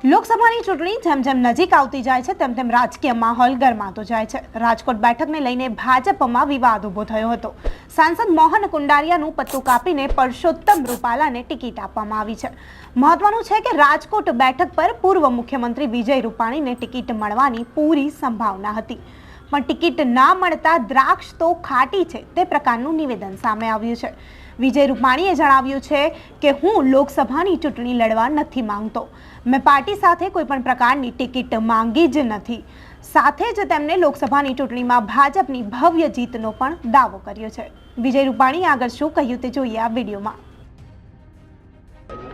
લોકસભાની ચૂંટણી જેમ જેમ નજીક આવતી જાય છે તેમ તેમ રાજકીય માહોલ ગરમાતો જાય છે। રાજકોટ બેઠકને લઈને ભાજપમાં વિવાદ ઊભો થયો હતો। સાંસદ મોહન કુંડારિયાનું પત્તું કાપીને પરસોત્તમ રૂપાલાને ટિકિટ આપવામાં આવી છે। મહત્વનું છે કે રાજકોટ બેઠક પર પૂર્વ મુખ્યમંત્રી વિજય રૂપાણીને ટિકિટ મળવાની પૂરી સંભાવના હતી, પણ ટિકિટ ના મળતા દ્રાક્ષ તો ખાટી છે તે પ્રકારનું નિવેદન સામે આવ્યું છે। વિજય રૂપાણીએ જણાવ્યું છે કે હું લોકસભાની ચૂંટણી લડવા નથી માંગતો, મેં પાર્ટી સાથે કોઈ પણ પ્રકારની ટિકિટ માંગી જ નથી। સાથે જ તેમણે લોકસભાની ચૂંટણીમાં ભાજપની ભવ્ય જીતનો પણ દાવો કર્યો છે। વિજય રૂપાણીએ આગળ શું કહ્યું તે જોઈએ આ વિડીયોમાં।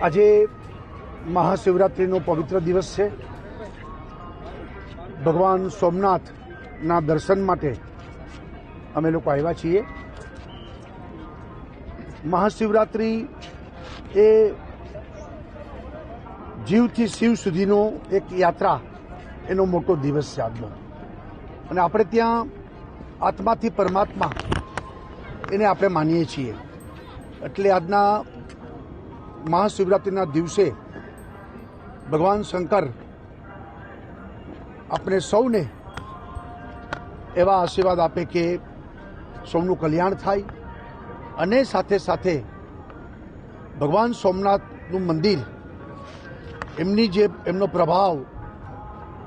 આજે મહાશિવરાત્રિનો પવિત્ર દિવસ છે। ભગવાન સોમનાથના દર્શન માટે અમે લોકો આવ્યા છીએ। મહાશિવરાત્રિ એ જીવથી શિવ સુધીનો એક યાત્રા, એનો મોટો દિવસ છે આજનો, અને આપણે ત્યાં આત્માથી પરમાત્મા એને આપણે માનીએ છીએ। એટલે આજના મહાશિવરાત્રિના દિવસે ભગવાન શંકર આપણે સૌને એવા આશીર્વાદ આપે કે સૌનું કલ્યાણ થાય, અને સાથે સાથે ભગવાન સોમનાથનું મંદિર, એમનો પ્રભાવ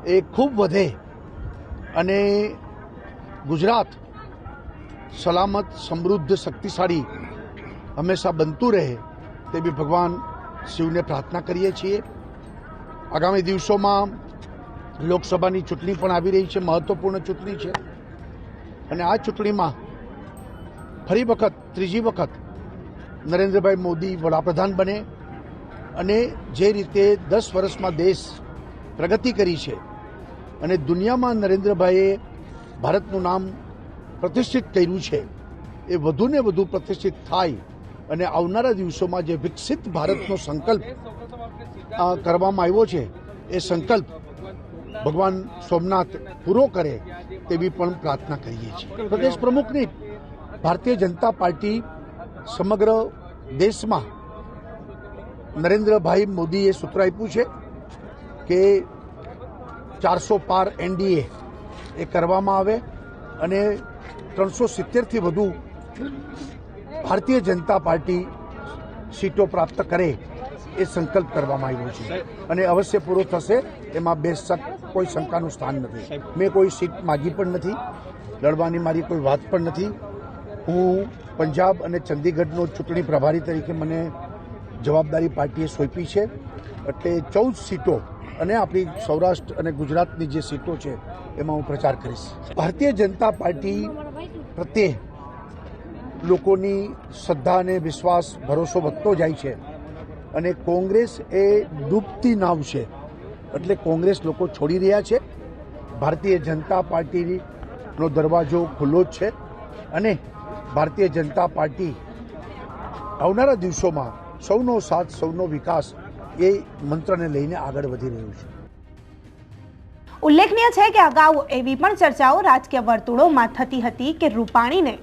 એ ખૂબ વધે અને ગુજરાત સલામત, સમૃદ્ધ, શક્તિશાળી હંમેશા બનતું રહે તેવી ભગવાન શિવને પ્રાર્થના કરીએ છીએ। આગામી દિવસોમાં લોકસભાની ચૂંટણી પણ આવી રહી છે, મહત્વપૂર્ણ ચૂંટણી છે, અને આ ચૂંટણીમાં ફરી વખત, ત્રીજી વખત નરેન્દ્રભાઈ મોદી વડાપ્રધાન બને, અને જે રીતે 10 વર્ષમાં દેશ પ્રગતિ કરી છે અને દુનિયામાં નરેન્દ્રભાઈએ ભારતનું નામ પ્રતિષ્ઠિત કર્યું છે, એ વધુને વધુ પ્રતિષ્ઠિત થાય અને આવનારા દિવસોમાં જે વિકસિત ભારતનો સંકલ્પ કરવામાં આવ્યો છે એ સંકલ્પ ભગવાન સોમનાથ પૂરો કરે તેવી પણ પ્રાર્થના કરીએ છીએ। પ્રદેશ પ્રમુખની ભારતીય જનતા પાર્ટી સમગ્ર દેશમાં નરેન્દ્રભાઈ મોદીએ સૂત્ર આપ્યું છે કે 400 પાર એનડીએ એ કરવામાં આવે અને 370થી વધુ ભારતીય જનતા પાર્ટી સીટો પ્રાપ્ત કરે એ સંકલ્પ કરવામાં આવ્યો છે, અને અવશ્ય પૂરો થશે, એમાં કોઈ શંકાનું સ્થાન નથી। મેં કોઈ સીટ માગી પણ નથી, લડવાની મારી કોઈ વાત પણ નથી। હું પંજાબ અને ચંદીગઢનો ચૂંટણી પ્રભારી તરીકે મને જવાબદારી પાર્ટીએ સોંપી છે, એટલે 14 સીટો અને આપણી સૌરાષ્ટ્ર અને ગુજરાતની જે સીટો છે એમાં હું પ્રચાર કરીશ। ભારતીય જનતા પાર્ટી પ્રત્યે લોકોની શ્રદ્ધા અને વિશ્વાસ, ભરોસો વધતો જાય છે, અને કોંગ્રેસ એ ડૂબતી નાવ છે, એટલે કોંગ્રેસ લોકો છોડી રહ્યા છે। ભારતીય જનતા પાર્ટીનો દરવાજો ખુલ્લો જ છે, અને ભારતીય જનતા પાર્ટી આવનારા દિવસોમાં સૌનો સાથ, સૌનો વિકાસ એ મંત્રને લઈને આગળ વધી રહ્યું છે। ઉલ્લેખનીય છે કે અગાઉ એવી પણ ચર્ચાઓ રાજકીય વર્તુળોમાં થતી હતી કે રૂપાણીને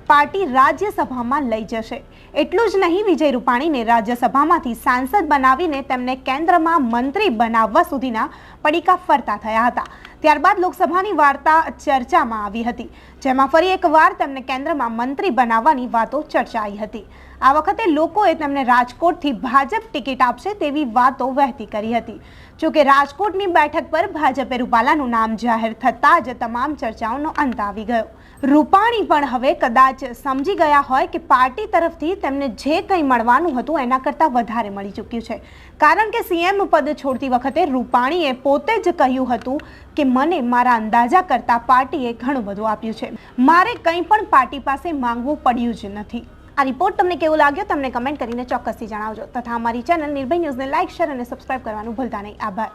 પાર્ટી રાજ્યસભામાં લઈ જશે। એટલું જ નહીં, વિજય રૂપાણીને રાજ્યસભામાંથી સાંસદ બનાવીને તેમને કેન્દ્રમાં મંત્રી બનાવવા સુધીના પડીકા ફરતા થયા હતા। ત્યારબાદ લોકસભાની વાર્તા ચર્ચામાં આવી હતી, જેમાં ફરી એકવાર તેમને કેન્દ્રમાં મંત્રી બનાવવાની વાતો ચર્ચાઈ હતી। આ વખતે લોકોએ તેમને રાજકોટથી ભાજપ ટિકિટ આપશે તેવી વાતો વહેતી કરી હતી। જોકે રાજકોટની બેઠક પર ભાજપે રૂપાલાનું નામ જાહેર થતાં જ તમામ ચર્ચાઓનો અંત આવી ગયો। રૂપાણી પણ હવે કદાચ સમજી ગયા હોય કે પાર્ટી તરફથી તેમને જે કંઈ મળવાનું હતું એના કરતાં વધારે મળી ચૂક્યું છે, કારણ કે સીએમ પદ છોડતી વખતે રૂપાણીએ પોતે જ કહ્યું હતું કે મને મારા અંદાજા કરતાં પાર્ટીએ ઘણું બધું આપ્યું છે, મારે કંઈ પણ પાર્ટી પાસે માંગવું પડ્યું જ નથી। આ રિપોર્ટ તમને કેવો લાગ્યો તમને કમેન્ટ કરીને ચોક્કસથી જણાવજો, તથા અમારી ચેનલ નિર્ભય ન્યૂઝને લાઇક, શેર અને સબસ્ક્રાઇબ કરવાનું ભૂલતા નહીં। આભાર।